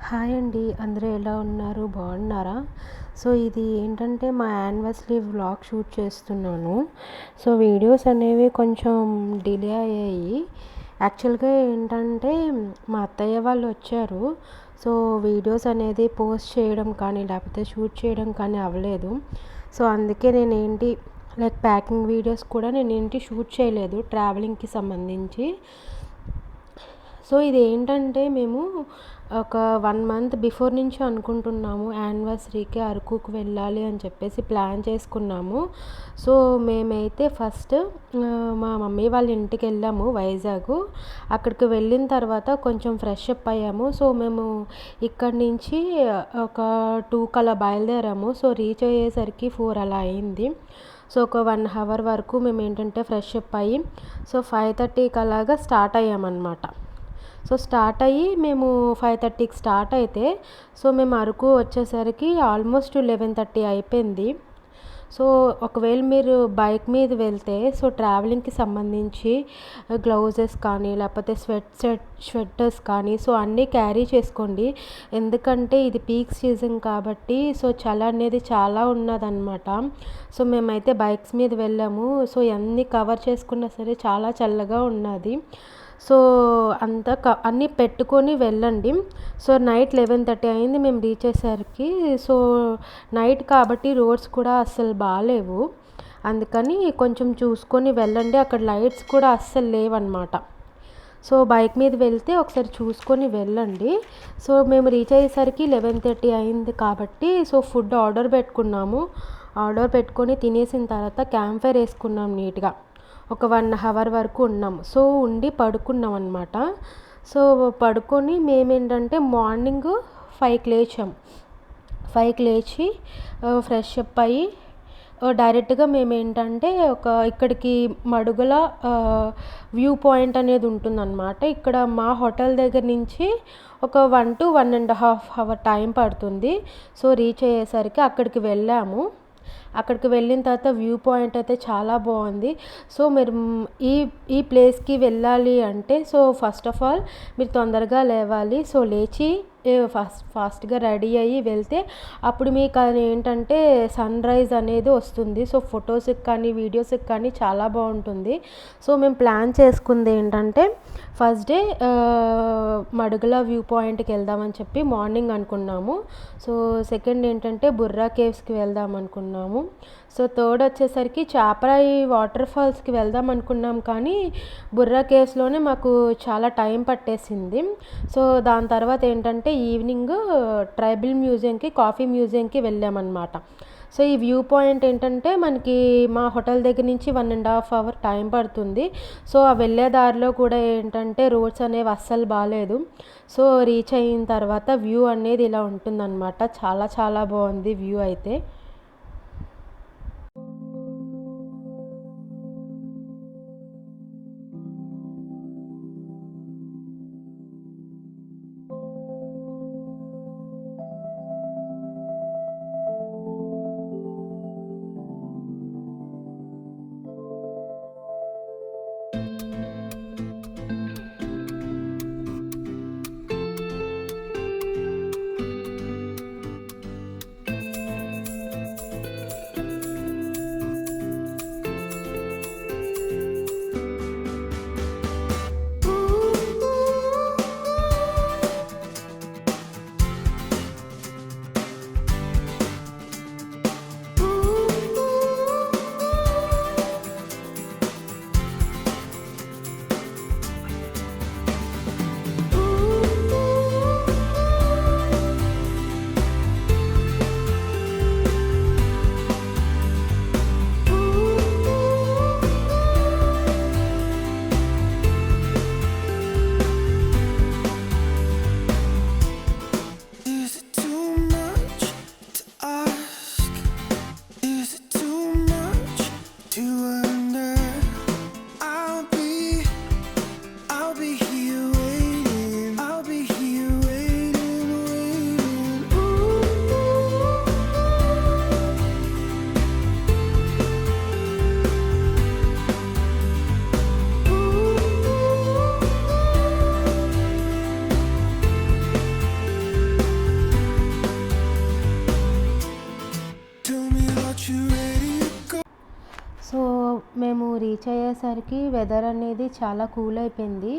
Hi అండి. అందరూ ఎలా ఉన్నారు? బాగున్నారా? సో ఇది ఏంటంటే మా యానివర్సరీ వ్లాగ్ షూట్ చేస్తున్నాను. సో వీడియోస్ అనేవి కొంచెం డిలే అయ్యాయి. యాక్చువల్గా ఏంటంటే మా అత్తయ్య వాళ్ళు వచ్చారు. సో వీడియోస్ అనేది పోస్ట్ చేయడం కానీ లేకపోతే షూట్ చేయడం కానీ అవ్వలేదు. సో అందుకే నేనేంటి లైక్ ప్యాకింగ్ వీడియోస్ కూడా నేనేంటి షూట్ చేయలేదు ట్రావెలింగ్కి సంబంధించి. సో ఇది ఏంటంటే మేము ఒక 1 మంత్ బిఫోర్ నుంచి అనుకుంటున్నాము యానివర్సరీకి అరకుకు వెళ్ళాలి అని చెప్పేసి ప్లాన్ చేసుకున్నాము. సో మేమైతే ఫస్ట్ మా మమ్మీ వాళ్ళ ఇంటికి వెళ్ళాము వైజాగ్. అక్కడికి వెళ్ళిన తర్వాత కొంచెం ఫ్రెష్ అప్ అయ్యాము. సో మేము ఇక్కడి నుంచి ఒక 2కి అలా బయలుదేరాము. సో రీచ్ అయ్యేసరికి 4 అలా అయింది. సో ఒక 1 అవర్ వరకు మేము ఏంటంటే ఫ్రెష్ అప్ అయ్యి సో 5:30కి అలాగా స్టార్ట్ అయ్యామన్నమాట. సో స్టార్ట్ అయ్యి మేము 5:30కి స్టార్ట్ అయితే సో మేము అరకు వచ్చేసరికి ఆల్మోస్ట్ 11:30 అయిపోయింది. సో ఒకవేళ మీరు బైక్ మీద వెళ్తే సో ట్రావెలింగ్కి సంబంధించి గ్లౌజెస్ కానీ లేకపోతే స్వెటర్స్ కానీ సో అన్నీ క్యారీ చేసుకోండి. ఎందుకంటే ఇది పీక్ సీజన్ కాబట్టి సో చలి అనేది చాలా ఉన్నదన్నమాట. సో మేమైతే బైక్స్ మీద వెళ్ళాము. సో అన్నీ కవర్ చేసుకున్నా సరే చాలా చల్లగా ఉన్నది. సో అన్నీ పెట్టుకొని వెళ్ళండి. సో నైట్ 11:30 అయింది మేము రీచ్ అయ్యేసరికి. సో నైట్ కాబట్టి రోడ్స్ కూడా అస్సలు బాగాలేవు. అందుకని కొంచెం చూసుకొని వెళ్ళండి. అక్కడ లైట్స్ కూడా అస్సలు లేవన్నమాట. సో బైక్ మీద వెళ్తే ఒకసారి చూసుకొని వెళ్ళండి. సో మేము రీచ్ అయ్యేసరికి 11:30 అయింది కాబట్టి సో ఫుడ్ ఆర్డర్ పెట్టుకున్నాము. ఆర్డర్ పెట్టుకొని తినేసిన తర్వాత క్యాంప్ ఫైర్ వేసుకున్నాం నీట్గా. ఒక 1 అవర్ వరకు ఉన్నాము. సో ఉండి పడుకున్నాం అనమాట. సో పడుకొని మేమేంటంటే మార్నింగ్ 5కి లేచాము. 5కి లేచి ఫ్రెష్ అప్ అయ్యి డైరెక్ట్గా మేమేంటంటే ఇక్కడికి మడుగుల వ్యూ పాయింట్ అనేది ఉంటుందన్నమాట. ఇక్కడ మా హోటల్ దగ్గర నుంచి ఒక 1 to 1.5 అవర్ టైం పడుతుంది. సో రీచ్ అయ్యేసరికి అక్కడికి వెళ్ళాము. అక్కడికి వెళ్ళిన తర్వాత వ్యూ పాయింట్ అయితే చాలా బాగుంది. సో మీరు ఈ ప్లేస్కి వెళ్ళాలి అంటే సో ఫస్ట్ ఆఫ్ ఆల్ మీరు తొందరగా లేవాలి. సో లేచి ఫాస్ట్గా రెడీ అయ్యి వెళ్తే అప్పుడు మీకు అది ఏంటంటే సన్ రైజ్ అనేది వస్తుంది. సో ఫొటోస్కి కానీ వీడియోస్కి కానీ చాలా బాగుంటుంది. సో మేము ప్లాన్ చేసుకుంది ఏంటంటే ఫస్ట్ డే మడుగుల వ్యూ పాయింట్కి వెళ్దామని చెప్పి మార్నింగ్ అనుకున్నాము. సో సెకండ్ ఏంటంటే బుర్రా కేవ్స్కి వెళ్దాం అనుకున్నాము. సో థర్డ్ వచ్చేసరికి చాపరాయి వాటర్ ఫాల్స్కి వెళ్దాం అనుకున్నాం కానీ బుర్రా కేవ్స్లోనే మాకు చాలా టైం పట్టేసింది. సో దాని తర్వాత ఏంటంటే ఈవినింగ్ ట్రైబల్ మ్యూజియంకి కాఫీ మ్యూజియంకి వెళ్ళామన్నమాట. సో ఈ వ్యూ పాయింట్ ఏంటంటే మనకి మా హోటల్ దగ్గర నుంచి 1.5 అవర్ టైం పడుతుంది. సో ఆ వెళ్ళే దారిలో కూడా ఏంటంటే రోడ్స్ అనేవి అస్సలు బాగాలేదు. సో రీచ్ అయిన తర్వాత వ్యూ అనేది ఇలా ఉంటుందన్నమాట. చాలా చాలా బాగుంది వ్యూ అయితే. రీచ్ అయ్యేసరికి వెదర్ అనేది చాలా కూల్ అయిపోయింది.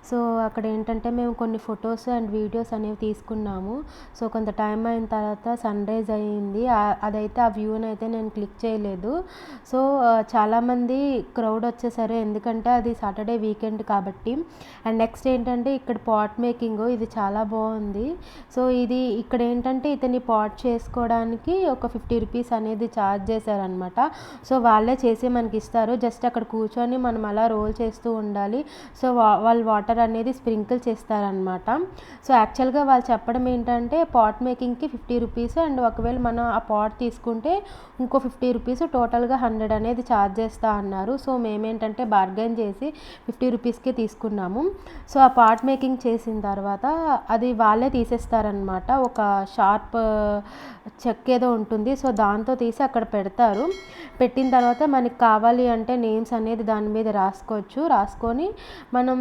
సో అక్కడ ఏంటంటే మేము కొన్ని ఫొటోస్ అండ్ వీడియోస్ అనేవి తీసుకున్నాము. సో కొంత టైం అయిన తర్వాత సన్రైజ్ అయ్యింది. అదైతే ఆ వ్యూని అయితే నేను క్లిక్ చేయలేదు. సో చాలామంది క్రౌడ్ వచ్చేసారు, ఎందుకంటే అది సాటర్డే వీకెండ్ కాబట్టి. అండ్ నెక్స్ట్ ఏంటంటే ఇక్కడ పాట్ మేకింగ్, ఇది చాలా బాగుంది. సో ఇది ఇక్కడ ఏంటంటే ఇతని పాట్ చేసుకోవడానికి ఒక 50 రూపీస్ అనేది ఛార్జ్ చేశారనమాట. సో వాళ్ళే చేసి మనకి ఇస్తారు. జస్ట్ అక్కడ కూర్చొని మనం అలా రోల్ చేస్తూ ఉండాలి. సో వాళ్ళు వాటర్ అనేది స్ప్రింకిల్ చేస్తారనమాట. సో యాక్చువల్గా వాళ్ళు చెప్పడం ఏంటంటే పాట్ మేకింగ్కి 50 రూపీస్, అండ్ ఒకవేళ మనం ఆ పాట్ తీసుకుంటే ఇంకో 50 రూపీస్, టోటల్గా 100 అనేది ఛార్జ్ చేస్తా అన్నారు. సో మేమేంటంటే బార్గెన్ చేసి 50 రూపీస్కే తీసుకున్నాము. సో ఆ పాట్ మేకింగ్ చేసిన తర్వాత అది వాళ్ళే తీసేస్తారనమాట. ఒక షార్ప్ చెక్ ఏదో ఉంటుంది, సో దాంతో తీసి అక్కడ పెడతారు. పెట్టిన తర్వాత మనకి కావాలి అంటే నేమ్స్ అనేది దాని మీద రాసుకొని మనం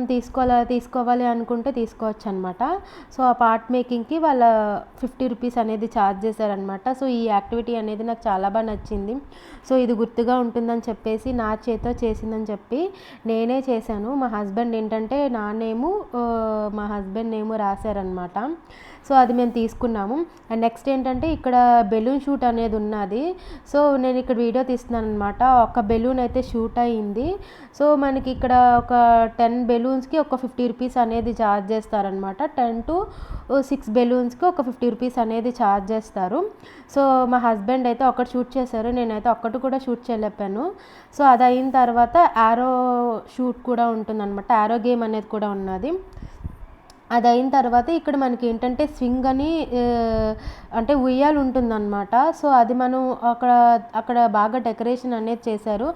తీసుకోవాలి అనుకుంటే తీసుకోవచ్చు అనమాట. సో ఆ పార్ట్ మేకింగ్కి వాళ్ళ 50 రూపీస్ అనేది ఛార్జ్ చేశారనమాట. సో ఈ యాక్టివిటీ అనేది నాకు చాలా బాగా నచ్చింది. సో ఇది గుర్తుగా ఉంటుందని చెప్పేసి నా చేతితో చేసిందని చెప్పి నేనే చేశాను. మా హస్బెండ్ ఏంటంటే నా నేము, మా హస్బెండ్ నేము రాశారనమాట. సో అది మేము తీసుకున్నాము. అండ్ నెక్స్ట్ ఏంటంటే ఇక్కడ బెలూన్ షూట్ అనేది ఉన్నది. సో నేను ఇక్కడ వీడియో తీస్తున్నాను అనమాట. ఒక బెలూన్ అయితే షూట్ అయ్యింది. సో మనకి ఇక్కడ ఒక 10 బెలూన్స్కి ఒక 50 రూపీస్ అనేది ఛార్జ్ చేస్తారనమాట. 10 to 6 బెలూన్స్కి ఒక 50 రూపీస్ అనేది ఛార్జ్ చేస్తారు. సో మా హస్బెండ్ అయితే ఒకటి షూట్ చేశారు, నేనైతే ఒక్కటి కూడా షూట్ చేయలేపాను. సో అది అయిన తర్వాత యారో షూట్ కూడా ఉంటుందన్నమాట. యారో గేమ్ అనేది కూడా ఉన్నది. అది అయిన తర్వాత ఇక్కడ మనకి ఏంటంటే స్వింగ్ అని అంటే ఉయ్యాలు ఉంటుందన్నమాట. సో అది మనం అక్కడ బాగా డెకరేషన్ అనేది చేశారు.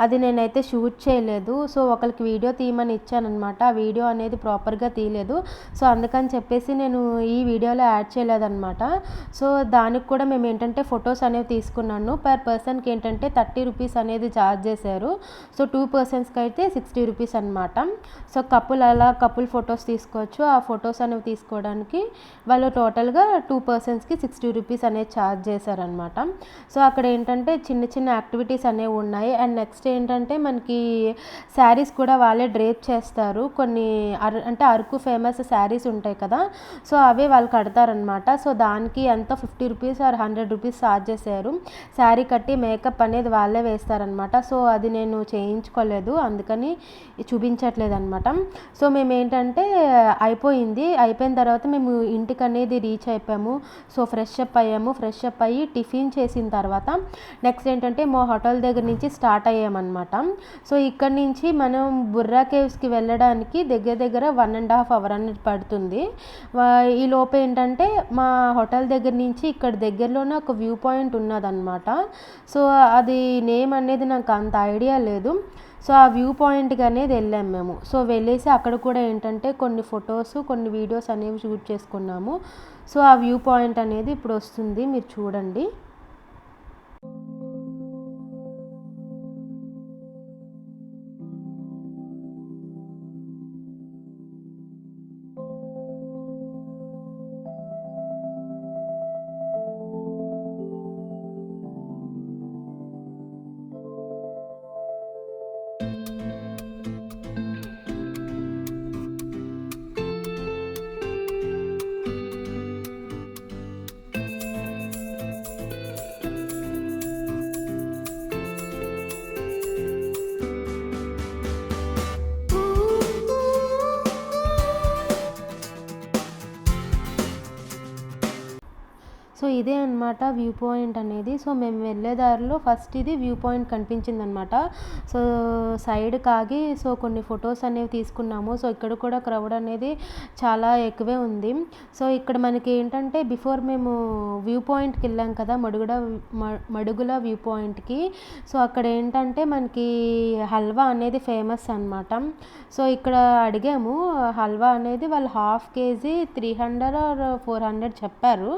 అది నేనైతే షూట్ చేయలేదు. సో ఒకరికి వీడియో తీయమని ఇచ్చానమాట. ఆ వీడియో అనేది ప్రాపర్గా తీయలేదు. సో అందుకని చెప్పేసి నేను ఈ వీడియోలో యాడ్ చేయలేదన్నమాట. సో దానికి కూడా మేము ఏంటంటే ఫొటోస్ అనేవి తీసుకున్నాను. పర్ పర్సన్కి ఏంటంటే 30 రూపీస్ అనేది ఛార్జ్ చేశారు. సో 2 పర్సన్స్కి అయితే 60 రూపీస్ అనమాట. సో కపుల్ ఫొటోస్ తీసుకోవచ్చు. ఆ ఫొటోస్ అనేవి తీసుకోవడానికి వాళ్ళు టోటల్గా 2 పర్సన్స్కి 60 రూపీస్ అనేది ఛార్జ్ చేశారనమాట. సో అక్కడ ఏంటంటే చిన్న చిన్న యాక్టివిటీస్ అనేవి ఉన్నాయి. అండ్ నెక్స్ట్ ఏంటంటే మనకి శారీస్ కూడా వాళ్ళే డ్రేప్ చేస్తారు. కొన్ని అంటే అరకు ఫేమస్ శారీస్ ఉంటాయి కదా, సో అవే వాళ్ళు కడతారనమాట. సో దానికి ఎంతో 50 రూపీస్ ఆర్ 100 రూపీస్ ఛార్జ్ చేశారు. శారీ కట్టి మేకప్ అనేది వాళ్ళే వేస్తారనమాట. సో అది నేను చేయించుకోలేదు, అందుకని చూపించట్లేదు అనమాట. సో మేము ఏంటంటే అయిపోయిన తర్వాత మేము ఇంటికి అనేది రీచ్ అయిపోయాము. సో ఫ్రెష్ అప్ అయ్యి టిఫిన్ చేసిన తర్వాత నెక్స్ట్ ఏంటంటే మా హోటల్ దగ్గర నుంచి స్టార్ట్ అయ్యామన్నమాట. సో ఇక్కడ నుంచి మనం బుర్రా కేవ్స్కి వెళ్ళడానికి దగ్గర 1.5 hours అనేది పడుతుంది. ఈ లోపు ఏంటంటే మా హోటల్ దగ్గర నుంచి ఇక్కడ దగ్గరలోనే ఒక వ్యూ పాయింట్ ఉన్నదన్నమాట. సో అది నేమ్ అనేది నాకు అంత ఐడియా లేదు. సో ఆ వ్యూ పాయింట్కి అనేది వెళ్ళాము మేము. సో వెళ్ళేసి అక్కడ కూడా ఏంటంటే కొన్ని ఫొటోస్ కొన్ని వీడియోస్ అనేవి షూట్ చేసుకున్నాము. సో ఆ వ్యూ పాయింట్ అనేది ఇప్పుడు వస్తుంది, మీరు చూడండి. సో ఇదే అనమాట వ్యూ పాయింట్ అనేది. సో మేము వెళ్ళే దారిలో ఫస్ట్ ఇది వ్యూ పాయింట్ కనిపించింది అనమాట. సో సైడ్ కాగి సో కొన్ని ఫొటోస్ అనేవి తీసుకున్నాము. సో ఇక్కడ కూడా క్రౌడ్ అనేది చాలా ఎక్కువే ఉంది. సో ఇక్కడ మనకి ఏంటంటే బిఫోర్ మేము వ్యూ పాయింట్కి వెళ్ళాం కదా, మడుగుల వ్యూ పాయింట్కి. సో అక్కడ ఏంటంటే మనకి హల్వా అనేది ఫేమస్ అనమాట. సో ఇక్కడ అడిగాము హల్వా అనేది, వాళ్ళు 1/2 kg 300 or 400 చెప్పారు.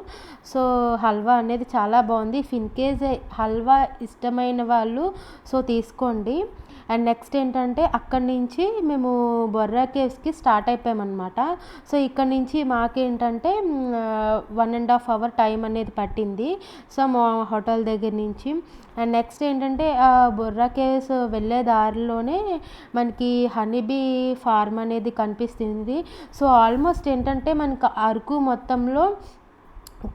సో హల్వా అనేది చాలా బాగుంది. ఇఫ్ ఇన్ కేస్ హల్వా ఇష్టమైన వాళ్ళు సో తీసుకోండి. అండ్ నెక్స్ట్ ఏంటంటే అక్కడి నుంచి మేము బొర్రా కేవ్స్కి స్టార్ట్ అయిపోయామన్నమాట. సో ఇక్కడ నుంచి మాకేంటంటే 1.5 అవర్ టైం అనేది పట్టింది. సో మా హోటల్ దగ్గర నుంచి. అండ్ నెక్స్ట్ ఏంటంటే బొర్రా కేవ్స్ వెళ్ళే దారిలోనే మనకి హనీబీ ఫార్మ్ అనేది కనిపిస్తుంది. సో ఆల్మోస్ట్ ఏంటంటే మనకు అరకు మొత్తంలో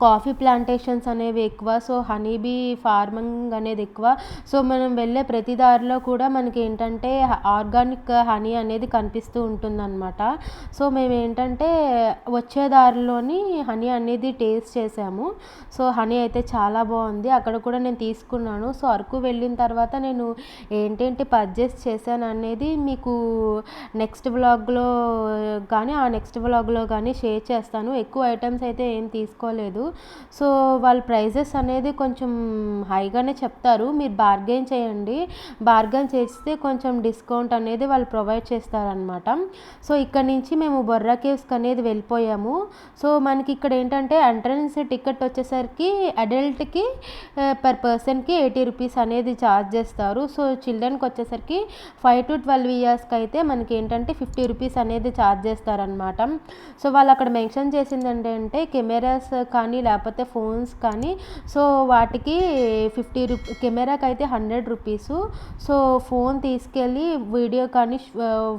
కాఫీ ప్లాంటేషన్స్ అనేవి ఎక్కువ. సో హనీబీ ఫార్మింగ్ అనేది ఎక్కువ. సో మనం వెళ్ళే ప్రతి దారిలో కూడా మనకి ఏంటంటే ఆర్గానిక్ హనీ అనేది కనిపిస్తూ ఉంటుందన్నమాట. సో మేము ఏంటంటే వచ్చే దారిలోని హనీ అనేది టేస్ట్ చేసాము. సో హనీ అయితే చాలా బాగుంది. అక్కడ కూడా నేను తీసుకున్నాను. సో అరకు వెళ్ళిన తర్వాత నేను ఏంటేంటి పర్చేస్ చేశాను అనేది మీకు నెక్స్ట్ వ్లాగ్లో కానీ నెక్స్ట్ వ్లాగ్లో కానీ షేర్ చేస్తాను. ఎక్కువ ఐటమ్స్ అయితే ఏం తీసుకోలేదు. సో వాళ్ళ ప్రైజెస్ అనేది కొంచెం హైగానే చెప్తారు. మీరు బార్గెన్ చేయండి. బార్గెన్ చేస్తే కొంచెం డిస్కౌంట్ అనేది వాళ్ళు ప్రొవైడ్ చేస్తారనమాట. సో ఇక్కడ నుంచి మేము బొర్రా కేవ్స్కి అనేది వెళ్ళిపోయాము. సో మనకి ఇక్కడ ఏంటంటే ఎంట్రన్స్ టికెట్ వచ్చేసరికి అడల్ట్కి పర్ పర్సన్కి 80 రూపీస్ అనేది ఛార్జ్ చేస్తారు. సో చిల్డ్రన్కి వచ్చేసరికి 5 to 12 ఇయర్స్కి అయితే మనకి ఏంటంటే 50 రూపీస్ అనేది ఛార్జ్ చేస్తారనమాట. సో వాళ్ళు అక్కడ మెన్షన్ చేసింది ఏంటంటే కెమెరాస్ కానీ లేకపోతే ఫోన్స్ కానీ సో వాటికి 50 కెమెరాకి అయితే 100 రూపీసు. సో ఫోన్ తీసుకెళ్ళి వీడియో కానీ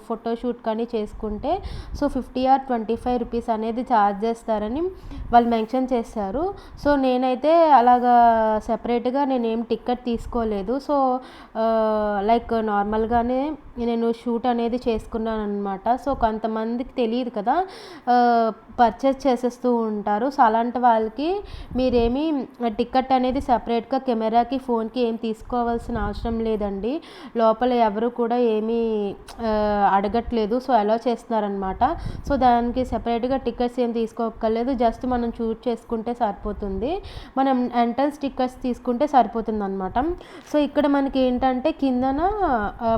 ఫోటోషూట్ కానీ చేసుకుంటే సో 50 or 25 రూపీస్ అనేది ఛార్జ్ చేస్తారని వాళ్ళు మెన్షన్ చేశారు. సో నేనైతే అలాగా సెపరేట్గా నేనేం టికెట్ తీసుకోలేదు. సో లైక్ నార్మల్గానే నేను షూట్ అనేది చేసుకున్నాను అనమాట. సో కొంతమందికి తెలియదు కదా, పర్చేస్ చేసేస్తూ ఉంటారు. సో అలాంటి వాళ్ళకి మీరేమి టికెట్ అనేది సపరేట్గా కెమెరాకి ఫోన్కి ఏం తీసుకోవాల్సిన అవసరం లేదండి. లోపల ఎవరు కూడా ఏమీ అడగట్లేదు. సో అలా చేస్తున్నారనమాట. సో దానికి సపరేట్గా టికెట్స్ ఏం తీసుకోక్కర్లేదు. జస్ట్ మనం షూట్ చేసుకుంటే సరిపోతుంది. మనం ఎంట్రన్స్ టికెట్స్ తీసుకుంటే సరిపోతుంది అనమాట. సో ఇక్కడ మనకి ఏంటంటే కిందన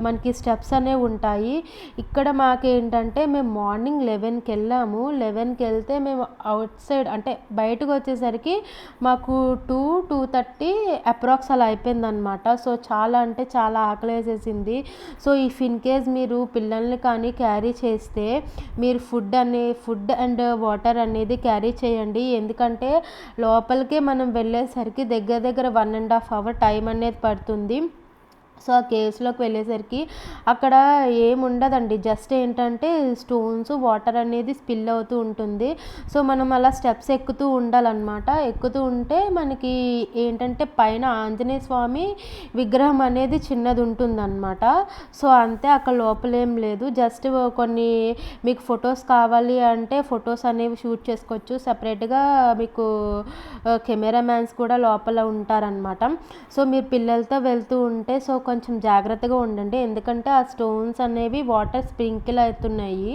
మనకి స్టెప్స్ అనేవి ఉంటాయి. ఇక్కడ మాకేంటంటే మేము మార్నింగ్ 11కి వెళ్ళాము. 11కి వెళ్తే మేము అవుట్ సైడ్ అంటే బయటకు వచ్చేసరికి మాకు 2-2:30 అప్రాక్స్ అలా అయిపోయిందనమాట. సో చాలా అంటే చాలా ఆకలేసేసింది. సో ఇఫ్ ఇన్ కేస్ మీరు పిల్లల్ని కానీ క్యారీ చేస్తే మీరు ఫుడ్ అండ్ వాటర్ అనేది క్యారీ చేయండి. ఎందుకంటే లోపలికే మనం వెళ్ళేసరికి దగ్గర 1.5 అవర్ టైం అనేది పడుతుంది. సో ఆ కేవ్స్లోకి వెళ్ళేసరికి అక్కడ ఏముండదండి. జస్ట్ ఏంటంటే స్టోన్స్ వాటర్ అనేది స్పిల్ అవుతూ ఉంటుంది. సో మనం అలా స్టెప్స్ ఎక్కుతూ ఉండాలన్నమాట. ఎక్కుతూ ఉంటే మనకి ఏంటంటే పైన ఆంజనేయ స్వామి విగ్రహం అనేది చిన్నది ఉంటుందన్నమాట. సో అంతే, అక్కడ లోపలేం లేదు. జస్ట్ కొన్ని మీకు ఫొటోస్ కావాలి అంటే ఫొటోస్ అనేవి షూట్ చేసుకోవచ్చు. సపరేట్గా మీకు కెమెరామ్యాన్స్ కూడా లోపల ఉంటారనమాట. సో మీరు పిల్లలతో వెళ్తూ ఉంటే సో కొంచెం జాగ్రత్తగా ఉండండి. ఎందుకంటే ఆ స్టోన్స్ అనేవి వాటర్ స్ప్రింకిల్ అవుతున్నాయి.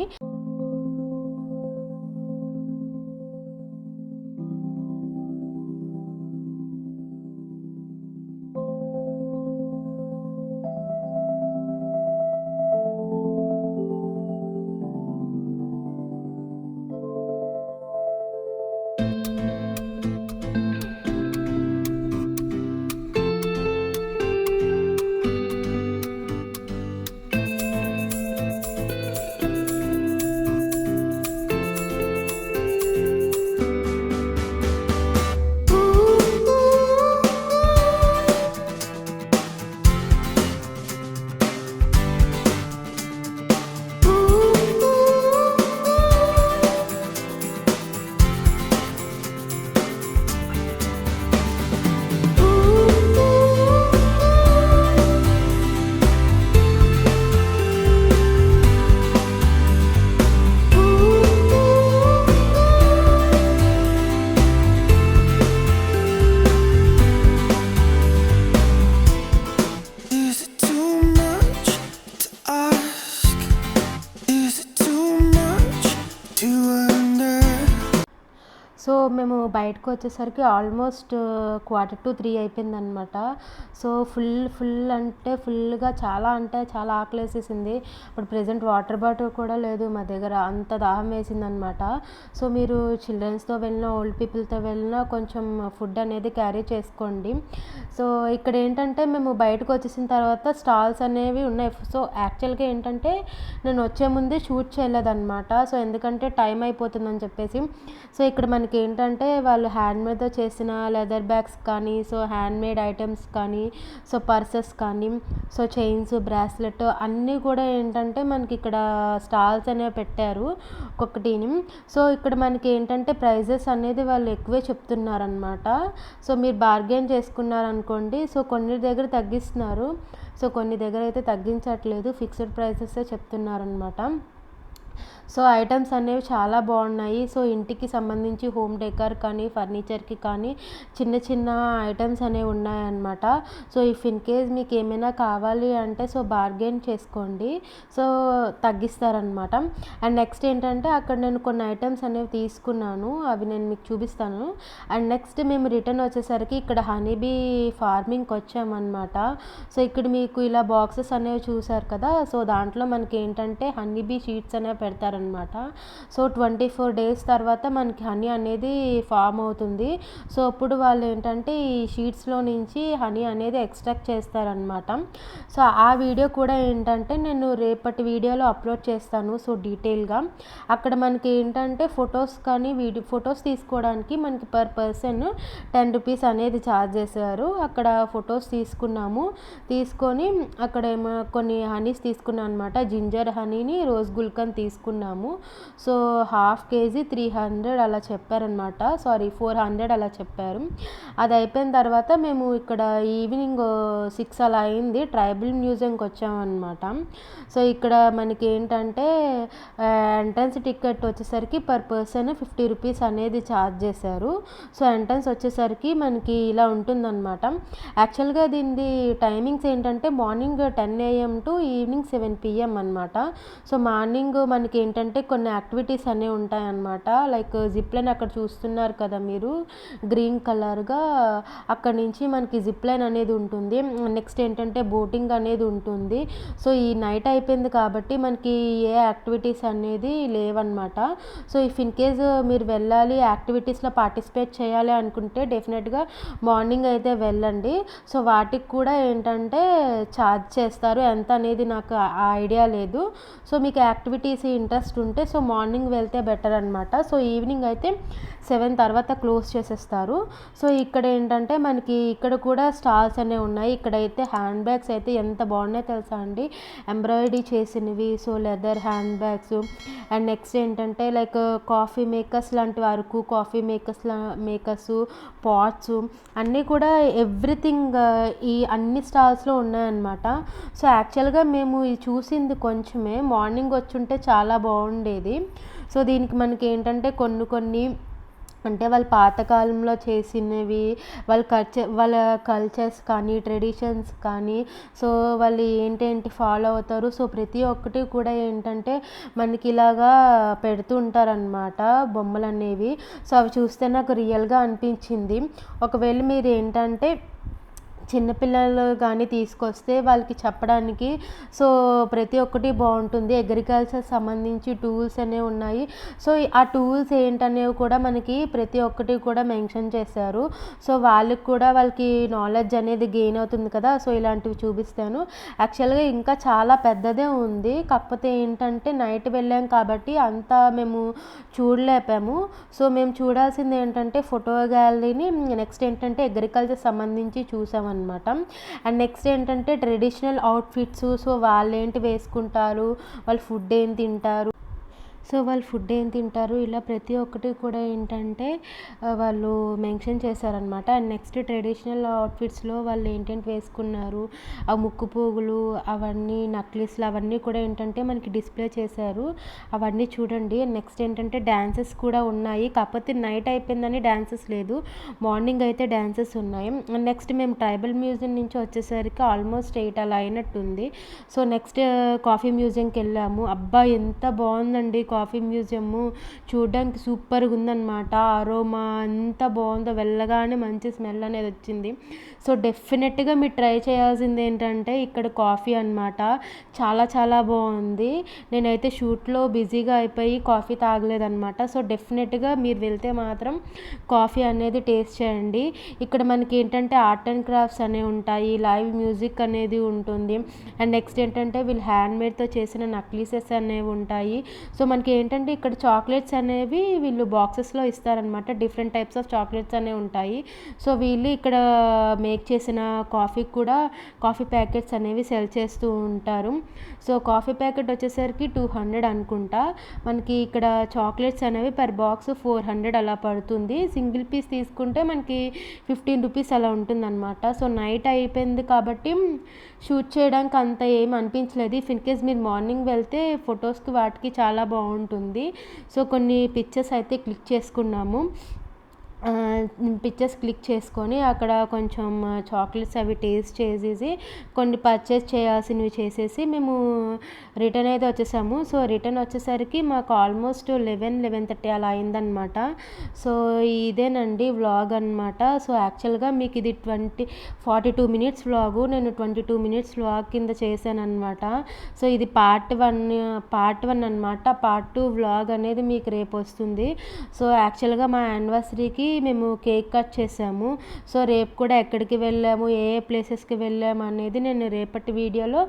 సో మేము బయటకు వచ్చేసరికి ఆల్మోస్ట్ 2:45 అయిపోయిందనమాట. సో ఫుల్ అంటే ఫుల్గా చాలా అంటే చాలా ఆకలేసేసింది. ఇప్పుడు ప్రెజెంట్ వాటర్ బాటిల్ కూడా లేదు మా దగ్గర, అంత దాహం వేసిందనమాట. సో మీరు చిల్డ్రన్స్తో వెళ్ళినా ఓల్డ్ పీపుల్తో వెళ్ళినా కొంచెం ఫుడ్ అనేది క్యారీ చేసుకోండి. సో ఇక్కడ ఏంటంటే మేము బయటకు వచ్చేసిన తర్వాత స్టాల్స్ అనేవి ఉన్నాయి. సో యాక్చువల్గా ఏంటంటే నేను వచ్చే ముందే షూట్ చేయలేదన్నమాట. సో ఎందుకంటే టైం అయిపోతుందని చెప్పేసి. సో ఇక్కడ మనకి ఏంటంటే వాళ్ళు హ్యాండ్మేడ్తో చేసిన లెదర్ బ్యాగ్స్ కానీ, సో హ్యాండ్మేడ్ ఐటమ్స్ కానీ, సో పర్సెస్ కానీ, సో చైన్స్, బ్రాస్లెట్ అన్నీ కూడా ఏంటంటే మనకి ఇక్కడ స్టాల్స్ అనేవి పెట్టారు ఒక్కొక్కటిని. సో ఇక్కడ మనకి ఏంటంటే ప్రైజెస్ అనేది వాళ్ళు ఎక్కువే చెప్తున్నారనమాట. సో మీరు బార్గెన్ చేసుకున్నారనుకోండి, సో కొన్ని దగ్గర తగ్గిస్తున్నారు, సో కొన్ని దగ్గర అయితే తగ్గించట్లేదు, ఫిక్స్డ్ ప్రైసెసే చెప్తున్నారనమాట. సో ఐటమ్స్ అనేవి చాలా బాగున్నాయి. సో ఇంటికి సంబంధించి హోమ్ డెకర్ కానీ, ఫర్నిచర్కి కానీ చిన్న చిన్న ఐటమ్స్ అనేవి ఉన్నాయన్నమాట. సో ఇఫ్ ఇన్ కేస్ మీకు ఏమైనా కావాలి అంటే సో బార్గెన్ చేసుకోండి, సో తగ్గిస్తారనమాట. అండ్ నెక్స్ట్ ఏంటంటే అక్కడ నేను కొన్ని ఐటమ్స్ అనేవి తీసుకున్నాను, అవి నేను మీకు చూపిస్తాను. అండ్ నెక్స్ట్ మేము రిటర్న్ వచ్చేసరికి ఇక్కడ హనీబీ ఫార్మింగ్కి వచ్చామన్నమాట. సో ఇక్కడ మీకు ఇలా బాక్సెస్ అనేవి చూసారు కదా, సో దాంట్లో మనకి ఏంటంటే హనీబీ షీట్స్ అనేవి పెడతారనమాట. సో 24 days తర్వాత మనకి హనీ అనేది ఫామ్ అవుతుంది. సో అప్పుడు వాళ్ళు ఏంటంటే ఈ షీట్స్లో నుంచి హనీ అనేది ఎక్స్ట్రాక్ట్ చేస్తారనమాట. సో ఆ వీడియో కూడా ఏంటంటే నేను రేపటి వీడియోలో అప్లోడ్ చేస్తాను. సో డీటెయిల్గా అక్కడ మనకి ఏంటంటే ఫొటోస్ కానీ ఫొటోస్ తీసుకోవడానికి మనకి పర్ పర్సన్ 10 రూపీస్ అనేది ఛార్జ్ చేశారు. అక్కడ ఫొటోస్ తీసుకొని అక్కడ కొన్ని హనీస్ తీసుకున్నాను అనమాట. జింజర్ హనీని, రోజ్ గుల్కన్ తీసుకున్నాము. సో 1/2 kg 300 అలా చెప్పారనమాట, సారీ 400 అలా చెప్పారు. అది అయిపోయిన తర్వాత మేము ఇక్కడ ఈవినింగ్ 6 అలా అయింది, ట్రైబల్ మ్యూజియంకి వచ్చామన్నమాట. సో ఇక్కడ మనకి ఏంటంటే ఎంట్రన్స్ టికెట్ వచ్చేసరికి పర్ పర్సన్ 50 రూపీస్ అనేది ఛార్జ్ చేశారు. సో ఎంట్రన్స్ వచ్చేసరికి మనకి ఇలా ఉంటుందన్నమాట. యాక్చువల్గా దీని టైమింగ్స్ ఏంటంటే morning 10 AM to evening 7 PM అనమాట. సో మార్నింగ్ మనకి ఏంటంటే కొన్ని యాక్టివిటీస్ అనేవి ఉంటాయన్నమాట. లైక్ జిప్ లైన్ అక్కడ చూస్తున్నారు కదా మీరు గ్రీన్ కలర్గా, అక్కడ నుంచి మనకి జిప్ లైన్ అనేది ఉంటుంది. నెక్స్ట్ ఏంటంటే బోటింగ్ అనేది ఉంటుంది. సో ఈ నైట్ అయిపోయింది కాబట్టి మనకి ఏ యాక్టివిటీస్ అనేది లేవన్నమాట. సో ఇఫ్ ఇన్ కేస్ మీరు వెళ్ళాలి, యాక్టివిటీస్లో పార్టిసిపేట్ చేయాలి అనుకుంటే డెఫినెట్గా మార్నింగ్ అయితే వెళ్ళండి. సో వాటికి కూడా ఏంటంటే ఛార్జ్ చేస్తారు, ఎంత అనేది నాకు ఐడియా లేదు. సో మీకు యాక్టివిటీస్ ఇంట్రెస్ట్ ఉంటే సో మార్నింగ్ వెళ్తే బెటర్ అనమాట. సో ఈవినింగ్ అయితే 7 తర్వాత క్లోజ్ చేసేస్తారు. సో ఇక్కడ ఏంటంటే మనకి ఇక్కడ కూడా స్టాల్స్ అనేవి ఉన్నాయి. ఇక్కడైతే హ్యాండ్ బ్యాగ్స్ అయితే ఎంత బాగున్నాయో తెలుసా అండి, ఎంబ్రాయిడరీ చేసినవి. So leather hand bags. And next ఏంటంటే లైక్ కాఫీ మేకర్స్ లాంటి వరకు, కాఫీ మేకర్స్, పాట్స్ అన్నీ కూడా ఎవ్రీథింగ్ ఈ అన్ని స్టాల్స్లో ఉన్నాయన్నమాట. సో యాక్చువల్గా మేము ఇది చూసింది కొంచెమే, మార్నింగ్ వచ్చుంటే చాలా బాగుండేది. సో దీనికి మనకి ఏంటంటే కొన్ని అంటే వాళ్ళ పాతకాలంలో చేసినవి, వాళ్ళ కల్చర్స్ కానీ, ట్రెడిషన్స్ కానీ, సో వాళ్ళు ఏంటేంటి ఫాలో అవుతారు, సో ప్రతి ఒక్కటి కూడా ఏంటంటే మనకి ఇలాగా పెడుతూ ఉంటారనమాట బొమ్మలు అనేవి. సో అవి చూస్తే నాకు రియల్గా అనిపించింది. ఒకవేళ మీరు ఏంటంటే చిన్నపిల్లలు కానీ తీసుకొస్తే వాళ్ళకి చెప్పడానికి సో ప్రతి ఒక్కటి బాగుంటుంది. అగ్రికల్చర్ సంబంధించి టూల్స్ అనేవి ఉన్నాయి. సో ఆ టూల్స్ ఏంటనేవి కూడా మనకి ప్రతి ఒక్కటి కూడా మెన్షన్ చేశారు. సో వాళ్ళకి నాలెడ్జ్ అనేది గెయిన్ అవుతుంది కదా. సో ఇలాంటివి చూపిస్తాను. యాక్చువల్గా ఇంకా చాలా పెద్దదే ఉంది, కాకపోతే ఏంటంటే నైట్ వెళ్ళాం కాబట్టి అంతా మేము చూడలేపాము. సో మేము చూడాల్సింది ఏంటంటే ఫోటో గ్యాలరీని, నెక్స్ట్ ఏంటంటే అగ్రికల్చర్ సంబంధించి చూసామన్నమాట. అండ్ నెక్స్ట్ ఏంటంటే ట్రెడిషనల్ అవుట్ఫిట్స్. సో వాళ్ళు ఏంటి వేసుకుంటారు, వాళ్ళు ఫుడ్ ఏం తింటారు, ఇలా ప్రతి ఒక్కటి కూడా ఏంటంటే వాళ్ళు మెన్షన్ చేశారనమాట. అండ్ నెక్స్ట్ ట్రెడిషనల్ అవుట్ఫిట్స్లో వాళ్ళు ఏంటంటే వేసుకున్నారు, ఆ ముక్కు పోగులు అవన్నీ, నక్లీస్లు అవన్నీ కూడా ఏంటంటే మనకి డిస్ప్లే చేశారు, అవన్నీ చూడండి. నెక్స్ట్ ఏంటంటే డ్యాన్సెస్ కూడా ఉన్నాయి, కాకపోతే నైట్ అయిపోయిందని డ్యాన్సెస్ లేదు, మార్నింగ్ అయితే డ్యాన్సెస్ ఉన్నాయి. అండ్ నెక్స్ట్ మేము ట్రైబల్ మ్యూజియం నుంచి వచ్చేసరికి ఆల్మోస్ట్ 8 అలా అయినట్టుంది. సో నెక్స్ట్ కాఫీ మ్యూజియంకి వెళ్ళాము. అబ్బా ఎంత బాగుందండి కాఫీ మ్యూజియము చూడడానికి సూపర్గా ఉందన్నమాట. అరోమా అంత బాగుందో, వెళ్ళగానే మంచి స్మెల్ అనేది వచ్చింది. సో డెఫినెట్గా మీరు ట్రై చేయాల్సింది ఏంటంటే ఇక్కడ కాఫీ అనమాట. చాలా చాలా బాగుంది. నేనైతే షూట్లో బిజీగా అయిపోయి కాఫీ తాగలేదన్నమాట. సో డెఫినెట్గా మీరు వెళ్తే మాత్రం కాఫీ అనేది టేస్ట్ చేయండి. ఇక్కడ మనకి ఏంటంటే ఆర్ట్ అండ్ క్రాఫ్ట్స్ అనేవి ఉంటాయి, లైవ్ మ్యూజిక్ అనేది ఉంటుంది. అండ్ నెక్స్ట్ ఏంటంటే వీళ్ళు హ్యాండ్మేడ్తో చేసిన నక్లీసెస్ అనేవి ఉంటాయి. సో మనకి ఏంటంటే ఇక్కడ చాక్లెట్స్ అనేవి వీళ్ళు బాక్సెస్లో ఇస్తారనమాట. డిఫరెంట్ టైప్స్ ఆఫ్ చాక్లెట్స్ అనేవి ఉంటాయి. సో వీళ్ళు ఇక్కడ మేక్ చేసిన కాఫీ ప్యాకెట్స్ అనేవి సెల్ చేస్తూ ఉంటారు. సో కాఫీ ప్యాకెట్ వచ్చేసరికి 200 అనుకుంటా. మనకి ఇక్కడ చాక్లెట్స్ అనేవి పర్ బాక్స్ 400 అలా పడుతుంది. సింగిల్ పీస్ తీసుకుంటే మనకి 15 రూపీస్ అలా ఉంటుందన్నమాట. సో నైట్ అయిపోయింది కాబట్టి షూట్ చేయడానికి అంత ఏం అనిపించలేదు. ఇఫ్ ఇన్ కేస్ మీరు మార్నింగ్ వెళ్తే ఫొటోస్కి వాటికి చాలా బాగుంటుంది. సో కొన్ని పిక్చర్స్ అయితే క్లిక్ చేసుకున్నాము. పిక్చర్స్ క్లిక్ చేసుకొని అక్కడ కొంచెం చాక్లెట్స్ అవి టేస్ట్ చేసేసి కొన్ని పర్చేస్ చేయాల్సినవి చేసేసి మేము రిటర్న్ అయితే వచ్చేసాము. సో రిటర్న్ వచ్చేసరికి మాకు ఆల్మోస్ట్ 11:30 అలా అయిందనమాట. సో ఇదేనండి వ్లాగ్ అనమాట. సో యాక్చువల్గా మీకు ఇది 42 మినిట్స్ వ్లాగు, నేను 22 మినిట్స్ వ్లాగ్ కింద చేశాను అనమాట. సో ఇది పార్ట్ 1 అనమాట. పార్ట్ 2 వ్లాగ్ అనేది మీకు రేపు వస్తుంది. సో యాక్చువల్గా మా యానివర్సరీకి మేము కేక్ కట్ చేసాము. సో రేపు కూడా ఎక్కడికి వెళ్ళాము, ఏ ప్లేసెస్కి వెళ్ళాము అనేది నేను రేపటి వీడియోలో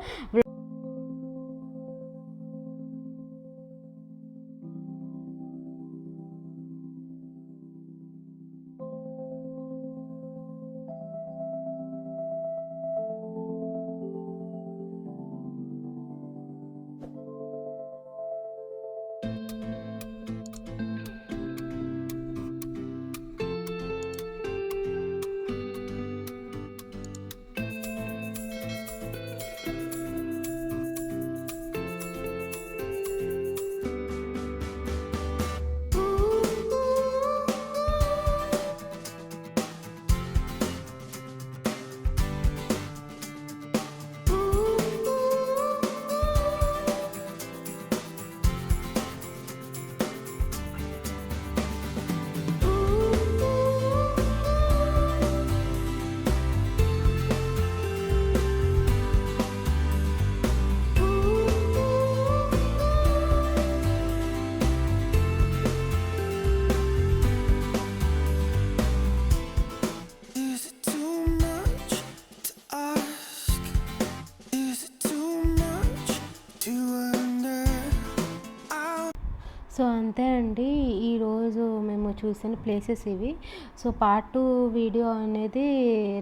సో అంతే అండి, ఈరోజు మేము చూసిన ప్లేసెస్ ఇవి. సో పార్ట్ 2 వీడియో అనేది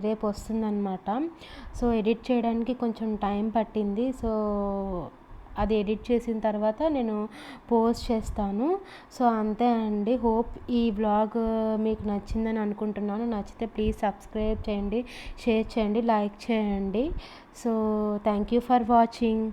రేపు వస్తుందన్నమాట. సో ఎడిట్ చేయడానికి కొంచెం టైం పట్టింది. సో అది ఎడిట్ చేసిన తర్వాత నేను పోస్ట్ చేస్తాను. సో అంతే అండి. హోప్ ఈ వ్లాగ్ మీకు నచ్చిందని అనుకుంటున్నాను. నచ్చితే ప్లీజ్ సబ్స్క్రైబ్ చేయండి, షేర్ చేయండి, లైక్ చేయండి. So thank you for watching.